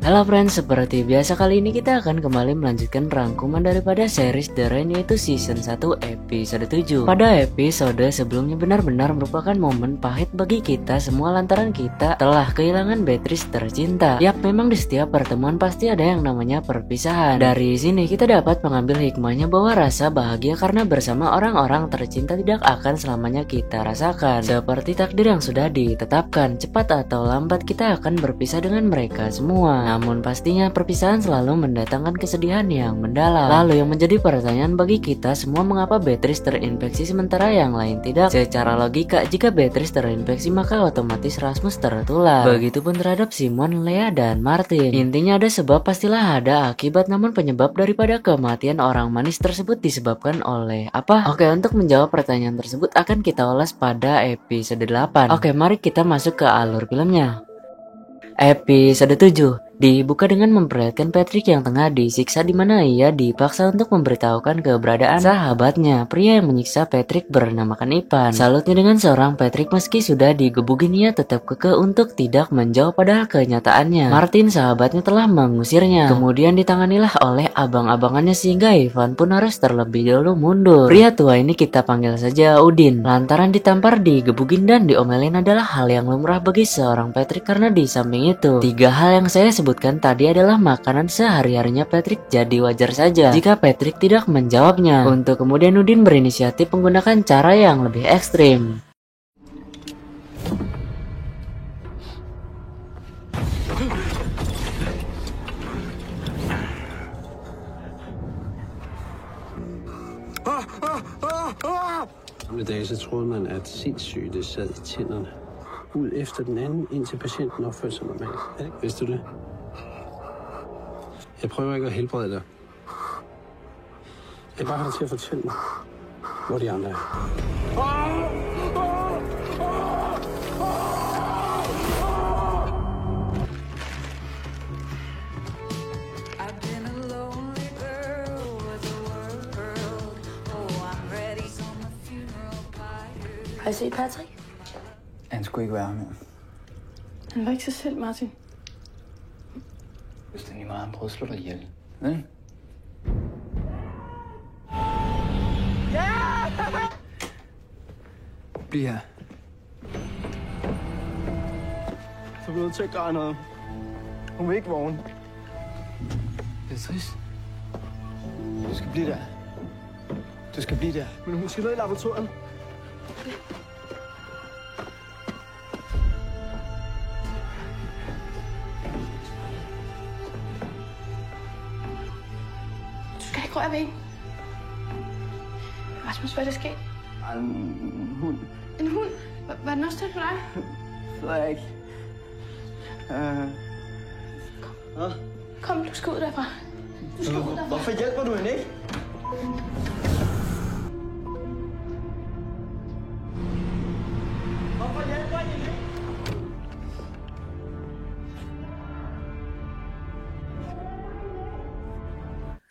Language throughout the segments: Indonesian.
Halo friends, seperti biasa kali ini kita akan kembali melanjutkan rangkuman daripada series The Rain, yaitu season 1 episode 7. Pada episode sebelumnya benar-benar merupakan momen pahit bagi kita semua lantaran kita telah kehilangan Beatrice tercinta. Yap, memang di setiap pertemuan pasti ada yang namanya perpisahan. Dari sini kita dapat mengambil hikmahnya bahwa rasa bahagia karena bersama orang-orang tercinta tidak akan selamanya kita rasakan. Seperti takdir yang sudah ditetapkan, cepat atau lambat kita akan berpisah dengan mereka semua. Namun pastinya perpisahan selalu mendatangkan kesedihan yang mendalam. Lalu yang menjadi pertanyaan bagi kita semua, mengapa Beatrice terinfeksi sementara yang lain tidak? Secara logika, jika Beatrice terinfeksi maka otomatis Rasmus tertular. Begitupun terhadap Simon, Lea, dan Martin. Intinya ada sebab pastilah ada akibat, namun penyebab daripada kematian orang manis tersebut disebabkan oleh apa? Oke, untuk menjawab pertanyaan tersebut akan kita ulas pada episode 8. Oke, mari kita masuk ke alur filmnya. Episode 7 dibuka dengan memperlihatkan Patrick yang tengah disiksa, di mana ia dipaksa untuk memberitahukan keberadaan sahabatnya, pria yang menyiksa Patrick bernamakan Ivan. Salutnya dengan seorang Patrick, meski sudah digebukin ia tetap kekeh untuk tidak menjawab, padahal kenyataannya Martin sahabatnya telah mengusirnya. Kemudian ditanganilah oleh abang-abangannya sehingga Ivan pun harus terlebih dahulu mundur. Pria tua ini kita panggil saja Udin, lantaran ditampar, digebukin, dan diomelin adalah hal yang lumrah bagi seorang Patrick, karena di samping itu tiga hal yang saya sebutkan tadi adalah makanan sehari-harinya Patrick, jadi wajar saja jika Patrick tidak menjawabnya. Untuk kemudian Udin berinisiatif menggunakan cara yang lebih ekstrim. Gamle dage så troede man, at sindssyge sad i tænderne. Ud efter den anden, indtil patienten opførte sig normalt. Vidste du det? Jeg prøver ikke at helbrede dig. Jeg er bare her til at fortælle mig, hvor de andre er. Har I set Patrick? Han skulle ikke være her mere. Han var ikke sig selv, Martin. Hvis det er lige meget, han prøvede at slå dig ihjel. Vel? Bliv her. Så er vi nødt til at gøre noget. Hun vil ikke vågne. Det er trist. Du skal blive der. Du skal blive der. Men hun skal ned i laboratoriet. Du skal ikke røre ved hende. Rasmus, hvad er der sket? En hund. En hund? Var den også tæt på dig? Frederik. Kom, du skal ud derfra. Du skal ud derfra. Hvorfor hjælper du hende ikke? Hvorfor hjælper I hende ikke?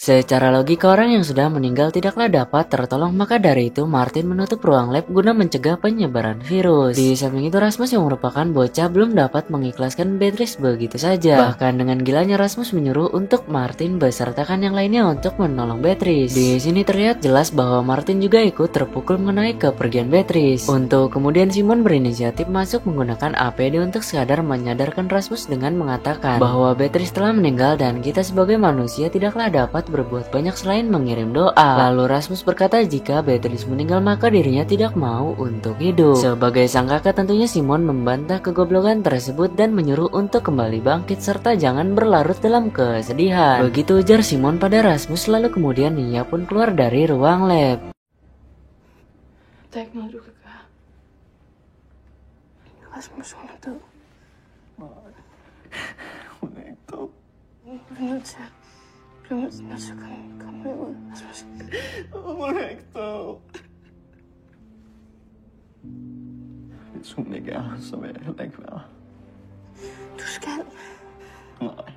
Secara logika orang yang sudah meninggal tidaklah dapat tertolong, maka dari itu Martin menutup ruang lab guna mencegah penyebaran virus. Di samping itu Rasmus yang merupakan bocah belum dapat mengikhlaskan Beatrice begitu saja. Bahkan dengan gilanya Rasmus menyuruh untuk Martin besertakan yang lainnya untuk menolong Beatrice. Di sini terlihat jelas bahwa Martin juga ikut terpukul mengenai kepergian Beatrice. Untuk kemudian Simon berinisiatif masuk menggunakan APD untuk sekadar menyadarkan Rasmus dengan mengatakan bahwa Beatrice telah meninggal dan kita sebagai manusia tidaklah dapat berbuat banyak selain mengirim doa. Lalu Rasmus berkata jika Beatrice meninggal maka dirinya tidak mau untuk hidup. Sebagai sang kakak tentunya Simon membantah kegoblokan tersebut dan menyuruh untuk kembali bangkit serta jangan berlarut dalam kesedihan. Begitu ujar Simon pada Rasmus, lalu kemudian ia pun keluar dari ruang lab. Der er ikke noget, du kan gøre. Rasmus, hun er død. Hun er ikke død. Du er nødt til at komme med ud, Rasmus. Hun er ikke død. Hvis hun ikke er her, så vil jeg heller ikke være her. Du skal. Nej.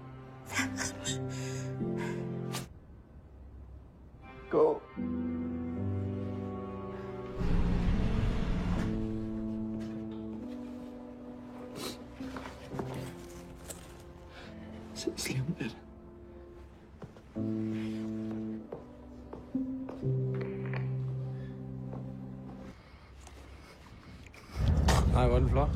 Rasmus. Gå. Ses lige om lidt. Nej, hvor er den flot.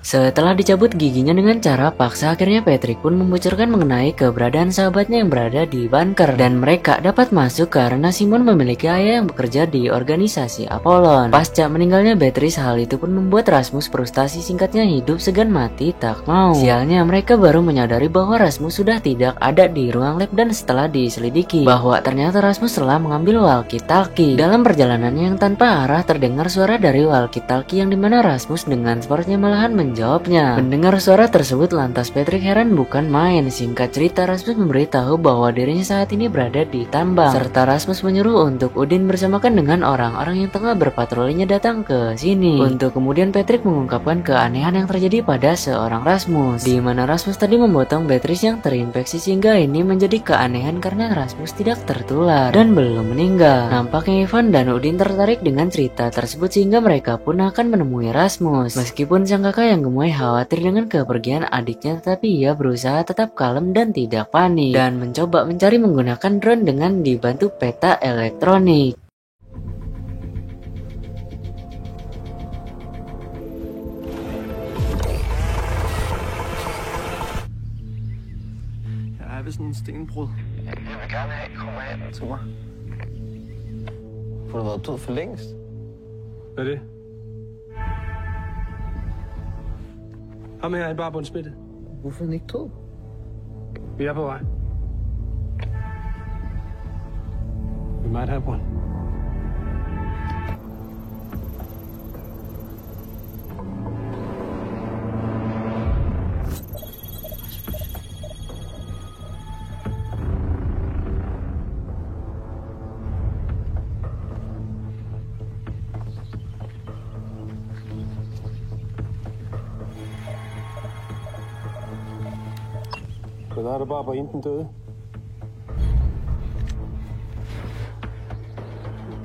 Setelah dicabut giginya dengan cara paksa, akhirnya Patrick pun membocorkan mengenai keberadaan sahabatnya yang berada di bunker. Dan mereka dapat masuk karena Simon memiliki ayah yang bekerja di organisasi Apollon. Pasca meninggalnya Beatrice, hal itu pun membuat Rasmus frustasi, singkatnya hidup segan mati tak mau. Sialnya mereka baru menyadari bahwa Rasmus sudah tidak ada di ruang lab, dan setelah diselidiki bahwa ternyata Rasmus telah mengambil walkie-talkie. Dalam perjalanannya yang tanpa arah terdengar suara dari walkie-talkie yang dimana Rasmus dengan sportnya malahan menjawabnya. Mendengar suara tersebut lantas Patrick heran bukan main. Singkat cerita, Rasmus memberitahu bahwa dirinya saat ini berada di tambang, serta Rasmus menyuruh untuk Udin bersamakan dengan orang-orang yang tengah berpatrolinya datang ke sini. Untuk kemudian Patrick mengungkapkan keanehan yang terjadi pada seorang Rasmus, di mana Rasmus tadi memotong Beatrice yang terinfeksi, sehingga ini menjadi keanehan karena Rasmus tidak tertular dan belum meninggal. Nampaknya Ivan dan Udin tertarik dengan cerita tersebut sehingga mereka pun akan menemui Rasmus. Meskipun sang kakak yang gemoy khawatir dengan kepergian adiknya, tetapi ia berusaha tetap kalem dan tidak panik, dan mencoba mencari menggunakan drone dengan dibantu peta elektronik. Jeg er ved sådan en stenbrud. Jeg vil gerne have, kommer hen til mig. For du har været død for længst. Hvad er det? Ham her er bare bundsmittet. Hvorfor er han ikke død? Vi er på vej. Vi might have one. Så der er det bare på enten døde.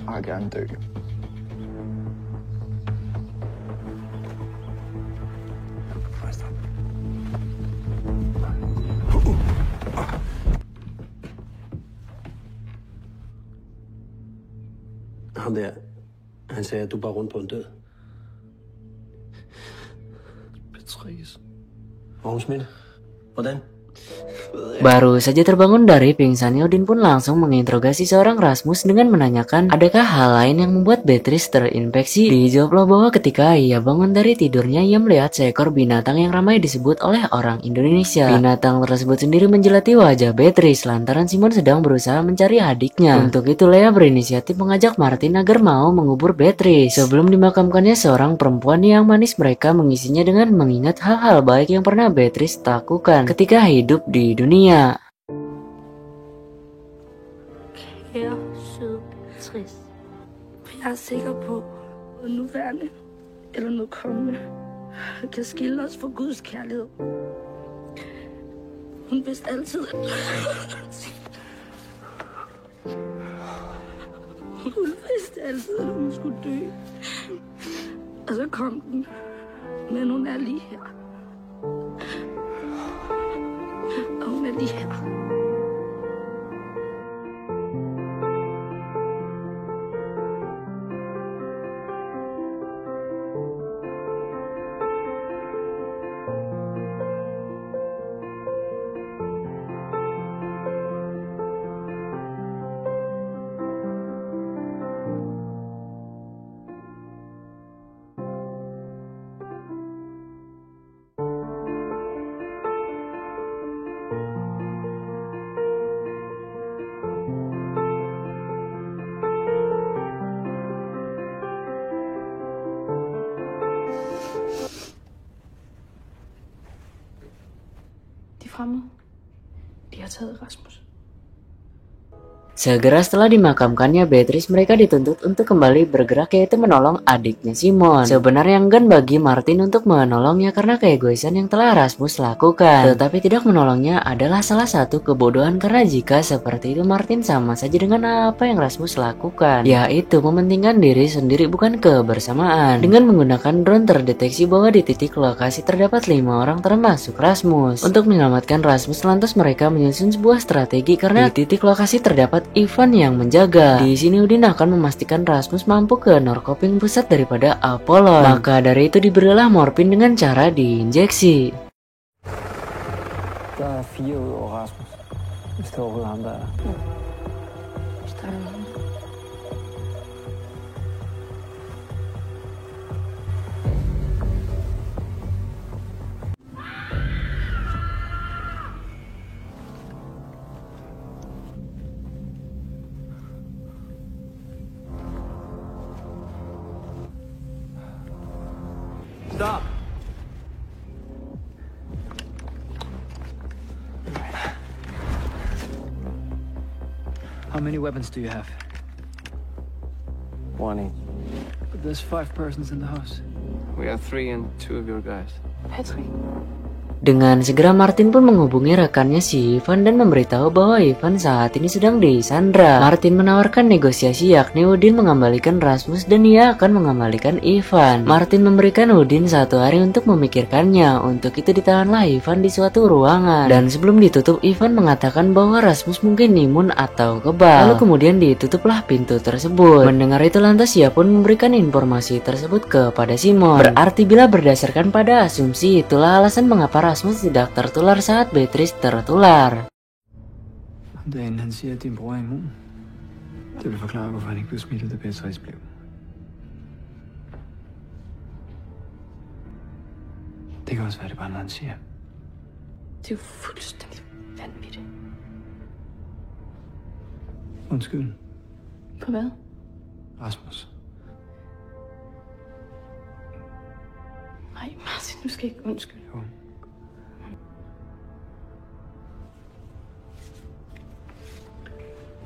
Jeg vil gerne dø. Ham der, han sagde, at du bare rundt på en død. Patrice. Var hun smittet? Hvordan? Baru saja terbangun dari pingsannya, Udin pun langsung menginterogasi seorang Rasmus dengan menanyakan adakah hal lain yang membuat Beatrice terinfeksi. Dijawablah bahwa ketika ia bangun dari tidurnya, ia melihat seekor binatang yang ramai disebut oleh orang Indonesia. Binatang tersebut sendiri menjelati wajah Beatrice lantaran Simon sedang berusaha mencari adiknya. Untuk itu Lea berinisiatif mengajak Martin agar mau mengubur Beatrice. Sebelum dimakamkannya, seorang perempuan yang manis mereka mengisinya dengan mengingat hal-hal baik yang pernah Beatrice lakukan ketika hidup di dunia. Kære, søde Beatrice. For jeg er sikker på, at noget nuværende eller noget kommende kan skille os fra Guds kærlighed. Hun vidste altid, hun vidste altid, at hun skulle dø. Og så kom den. Men hun er lige her. Og hun er lige her. De fremmede, de har taget Rasmus. Segera setelah dimakamkannya Beatrice, mereka dituntut untuk kembali bergerak, yaitu menolong adiknya Simon. Sebenarnya enggan bagi Martin untuk menolongnya karena keegoisan yang telah Rasmus lakukan. Tetapi tidak menolongnya adalah salah satu kebodohan, karena jika seperti itu Martin sama saja dengan apa yang Rasmus lakukan, yaitu mementingkan diri sendiri bukan kebersamaan. Dengan menggunakan drone terdeteksi bahwa di titik lokasi terdapat 5 orang termasuk Rasmus. Untuk menyelamatkan Rasmus, lantas mereka menyusun sebuah strategi karena di titik lokasi terdapat Ivan yang menjaga. Di sini Udin akan memastikan Rasmus mampu ke narkoping pusat daripada Apollon. Maka dari itu diberilah morfin dengan cara diinjeksi. Der er 4 ud over Rasmus. Hvis det er overhovedet ham, der er der. Stop! How many weapons do you have? 1 each. But there's 5 persons in the house. We have 3 and 2 of your guys. Patrick. Dengan segera Martin pun menghubungi rekannya si Ivan dan memberitahu bahwa Ivan saat ini sedang disandra. Martin menawarkan negosiasi, yakni Udin mengembalikan Rasmus dan ia akan mengembalikan Ivan. Martin memberikan Udin 1 hari untuk memikirkannya. Untuk itu ditahanlah Ivan di suatu ruangan. Dan sebelum ditutup, Ivan mengatakan bahwa Rasmus mungkin imun atau kebal. Lalu kemudian ditutuplah pintu tersebut. Mendengar itu lantas ia pun memberikan informasi tersebut kepada Simon. Berarti bila berdasarkan pada asumsi, itulah alasan mengapa Rasmus tidak tertular saat Beatrice tertular. Om dagen han siger, at din bror er immun. Det vil forklare, hvorfor han ikke blev smittet, da Beatrice blev. Det kan også være, det bare noget, han siger. Det er jo fuldstændig vanvittigt. Undskyld, På hvad? Rasmus. Nej, Martin, du skal ikke undskylde. Jo.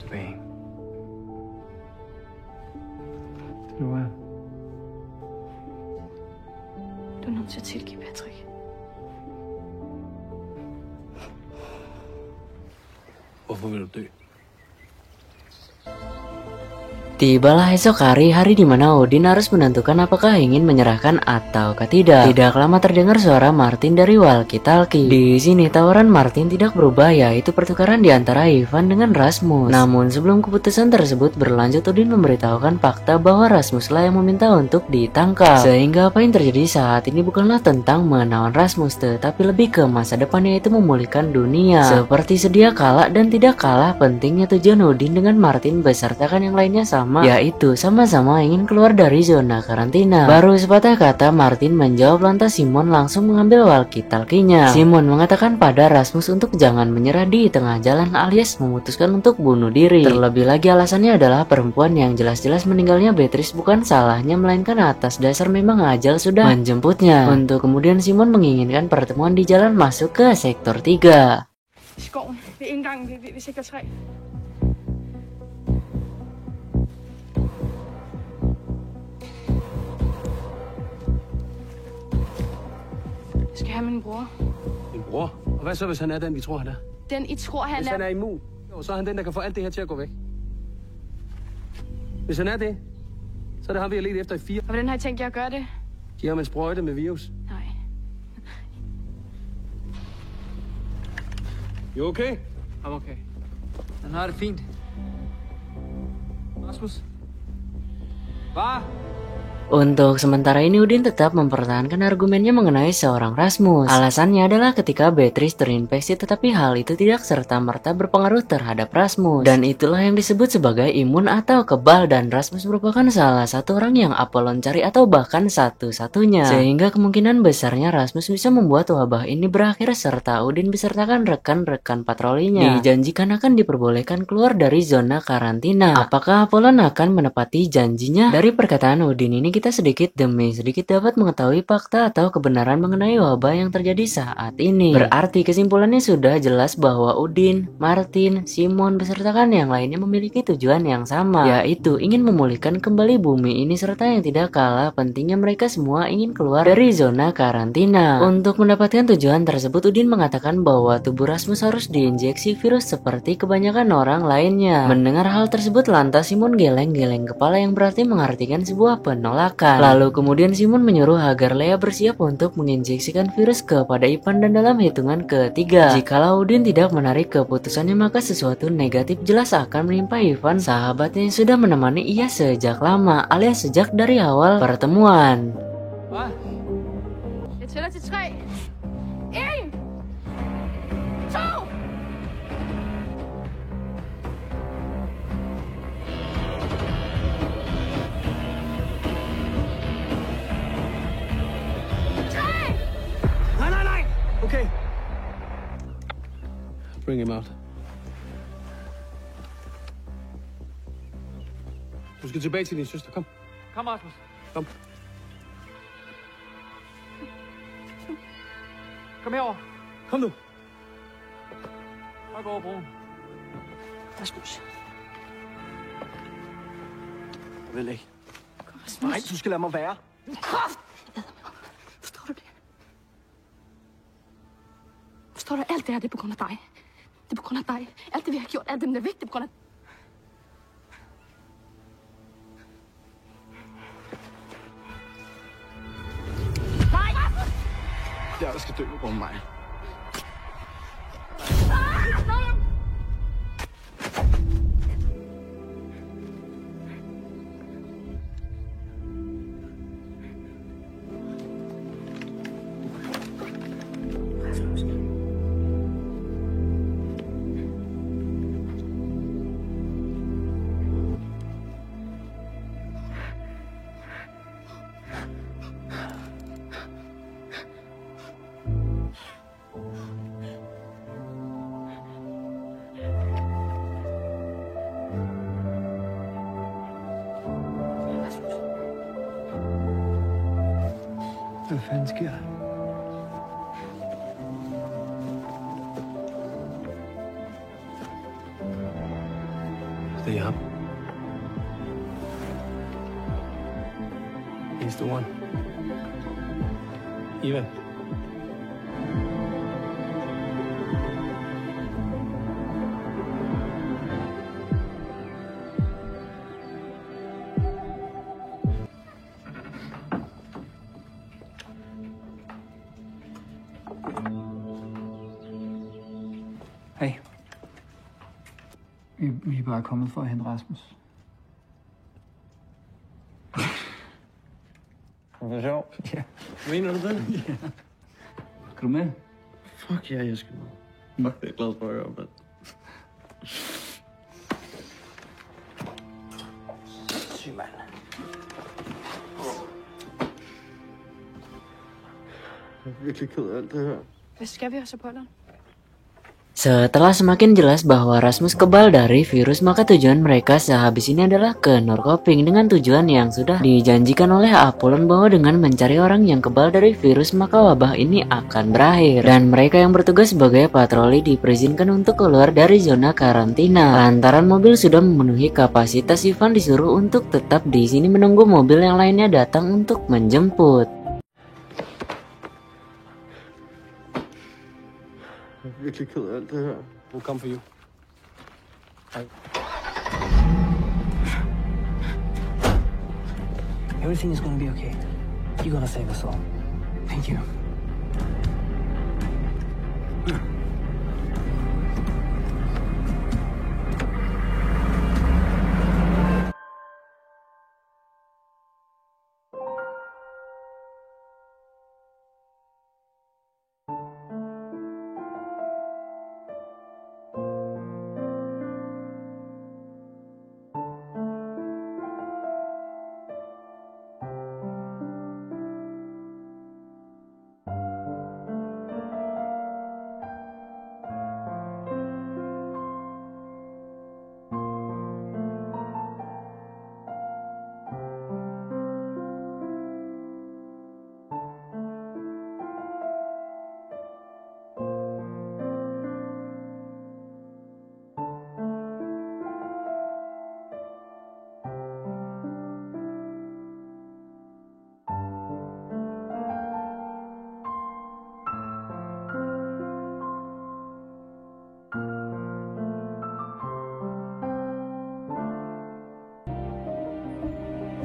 Tilbage. Det lover jeg. Du er nødt til at tilgive Patrick. Hvorfor vil du dø? Tibalah esok hari di mana Udin harus menentukan apakah ingin menyerahkan atau tidak. Tidak lama terdengar suara Martin dari walkie-talkie. Di sini tawaran Martin tidak berubah, yaitu pertukaran di antara Ivan dengan Rasmus. Namun sebelum keputusan tersebut berlanjut, Udin memberitahukan fakta bahwa Rasmuslah yang meminta untuk ditangkap. Sehingga apa yang terjadi saat ini bukanlah tentang menawan Rasmus, tetapi lebih ke masa depan, yaitu memulihkan dunia. Seperti sedia kala dan tidak kalah pentingnya tujuan Udin dengan Martin besertakan yang lainnya yaitu sama-sama ingin keluar dari zona karantina. Baru sepatah kata Martin menjawab, lantas Simon langsung mengambil walkie-talkie-nya. Simon mengatakan pada Rasmus untuk jangan menyerah di tengah jalan alias memutuskan untuk bunuh diri. Terlebih lagi alasannya adalah perempuan yang jelas-jelas meninggalnya Beatrice bukan salahnya, melainkan atas dasar memang ajal sudah menjemputnya. Untuk kemudian Simon menginginkan pertemuan di jalan masuk ke sektor 3. Skoven ved indgangen ved sektor 3. Jeg skal have min bror. Din bror? Og hvad så, hvis han er den, vi tror, han er? Den I tror, han Hvis er... han er immun, jo, så er han den, der kan få alt det her til at gå væk. Hvis han er det, så er det ham, vi har let efter i 4. Og hvordan har I tænkt jer at gøre det? Giv ham en sprøjte med virus. Nej. You okay? I'm okay. Han har det fint. Rasmus? Far? Untuk sementara ini Udin tetap mempertahankan argumennya mengenai seorang Rasmus. Alasannya adalah ketika Beatrice terinfeksi, tetapi hal itu tidak serta-merta berpengaruh terhadap Rasmus. Dan itulah yang disebut sebagai imun atau kebal, dan Rasmus merupakan salah satu orang yang Apollon cari atau bahkan satu-satunya. Sehingga kemungkinan besarnya Rasmus bisa membuat wabah ini berakhir serta Udin besertakan rekan-rekan patrolinya dijanjikan akan diperbolehkan keluar dari zona karantina. Apakah Apollon akan menepati janjinya? Dari perkataan Udin ini kita sedikit demi sedikit dapat mengetahui fakta atau kebenaran mengenai wabah yang terjadi saat ini. Berarti kesimpulannya sudah jelas bahwa Udin, Martin, Simon besertakan yang lainnya memiliki tujuan yang sama, yaitu ingin memulihkan kembali bumi ini, serta yang tidak kalah pentingnya mereka semua ingin keluar dari zona karantina. Untuk mendapatkan tujuan tersebut, Udin mengatakan bahwa tubuh Rasmus harus diinjeksi virus seperti kebanyakan orang lainnya. Mendengar hal tersebut, lantas Simon geleng-geleng kepala yang berarti mengartikan sebuah penolakan. Lalu kemudian Simon menyuruh agar Lea bersiap untuk menginjeksikan virus kepada Ivan, dan dalam hitungan ketiga, jikalau Udin tidak menarik keputusannya, maka sesuatu negatif jelas akan menimpa Ivan, sahabatnya yang sudah menemani ia sejak lama, alias sejak dari awal pertemuan. Jeg tæller til 3. 1, 2. Nej. Okay. Bring him out. Du skal tilbage til din søster. Kom. Kom, Rasmus. Kom. Kom herover. Kom nu. Bare gå over broen. Rasmus. Jeg vil ikke. Nej, du skal lade mig være. Kraft! Forstår du det? Forstår du, alt det her, det er på grund af dig. Det er på grund af dig. Alt det, vi har gjort, alt det, der er vigtigt, på grund af... Nej! Det er der skal dø på grund af mig. Hvad fanden sker der? Det er ham. He's the one. Ivan. Hej. Vi er bare kommet for at hente Rasmus. Det er sjovt. Ja. Mener du det? Skal du med? Fuck ja, jeg skal med. Fuck, det er glad for at høre, mand. Syg mand. Jeg er virkelig ked af alt det her. Hvad skal vi have så på den? Setelah semakin jelas bahwa Rasmus kebal dari virus, maka tujuan mereka sehabis ini adalah ke Norrköping dengan tujuan yang sudah dijanjikan oleh Apollon, bahwa dengan mencari orang yang kebal dari virus maka wabah ini akan berakhir, dan mereka yang bertugas sebagai patroli diperizinkan untuk keluar dari zona karantina. Lantaran mobil sudah memenuhi kapasitas, Ivan disuruh untuk tetap di sini menunggu mobil yang lainnya datang untuk menjemput. Jeg er virkelig ked af alt det her. We'll come for you. Everything is gonna be okay. You're gonna save us all. Thank you.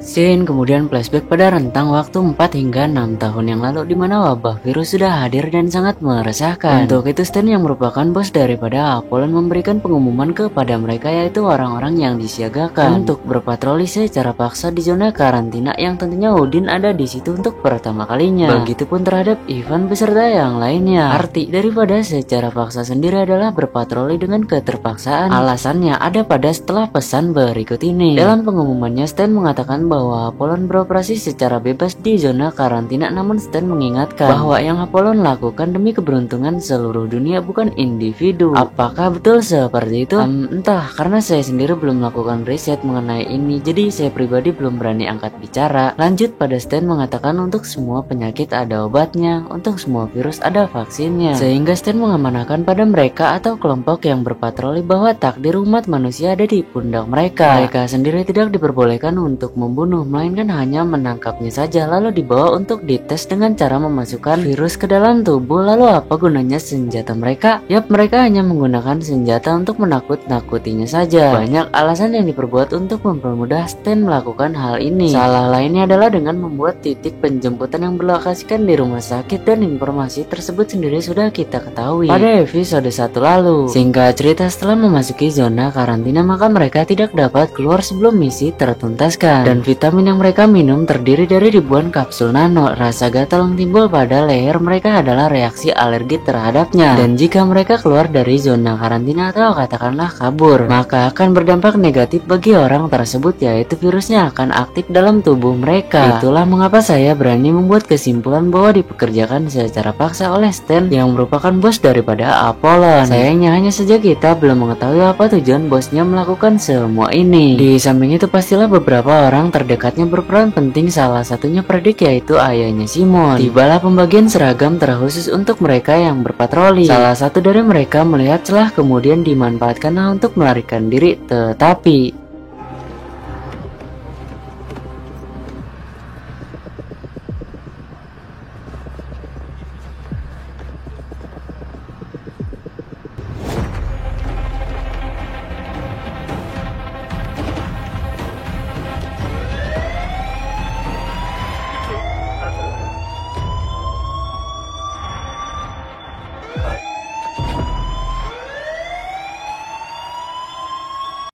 Scene kemudian flashback pada rentang waktu 4 hingga 6 tahun yang lalu di mana wabah virus sudah hadir dan sangat meresahkan. Untuk itu Stan yang merupakan bos daripada Apollon memberikan pengumuman kepada mereka yaitu orang-orang yang disiagakan untuk berpatroli secara paksa di zona karantina yang tentunya Odin ada di situ untuk pertama kalinya. Begitupun terhadap Ivan beserta yang lainnya. Arti daripada secara paksa sendiri adalah berpatroli dengan keterpaksaan. Alasannya ada pada setelah pesan berikut ini. Dalam pengumumannya Stan mengatakan bahwa Apollon beroperasi secara bebas di zona karantina, namun Stan mengingatkan bahwa yang Apollon lakukan demi keberuntungan seluruh dunia bukan individu. Apakah betul seperti itu? Entah, karena saya sendiri belum melakukan riset mengenai ini, jadi saya pribadi belum berani angkat bicara. Lanjut pada Stan mengatakan untuk semua penyakit ada obatnya, untuk semua virus ada vaksinnya, sehingga Stan mengamanahkan pada mereka atau kelompok yang berpatroli bahwa takdir umat manusia ada di pundak mereka. Mereka sendiri tidak diperbolehkan untuk membunuh, melainkan hanya menangkapnya saja lalu dibawa untuk dites dengan cara memasukkan virus ke dalam tubuh. Lalu apa gunanya senjata mereka? Yap, mereka hanya menggunakan senjata untuk menakut-nakutinya saja. Banyak alasan yang diperbuat untuk mempermudah Stan melakukan hal ini. Salah lainnya adalah dengan membuat titik penjemputan yang berlokasikan di rumah sakit, dan informasi tersebut sendiri sudah kita ketahui pada episode 1 lalu. Singkat cerita, setelah memasuki zona karantina maka mereka tidak dapat keluar sebelum misi tertuntaskan, dan vitamin yang mereka minum terdiri dari ribuan kapsul nano. Rasa gatal yang timbul pada leher mereka adalah reaksi alergi terhadapnya, dan jika mereka keluar dari zona karantina atau katakanlah kabur, maka akan berdampak negatif bagi orang tersebut, yaitu virusnya akan aktif dalam tubuh mereka. Itulah mengapa saya berani membuat kesimpulan bahwa dipekerjakan secara paksa oleh Stan yang merupakan bos daripada Apollon. Sayangnya hanya saja kita belum mengetahui apa tujuan bosnya melakukan semua ini. Di samping itu pastilah beberapa orang terdekatnya berperan penting, salah satunya Predik yaitu ayahnya Simon. Tibalah pembagian seragam terkhusus untuk mereka yang berpatroli. Salah satu dari mereka melihat celah kemudian dimanfaatkanlah untuk melarikan diri, tetapi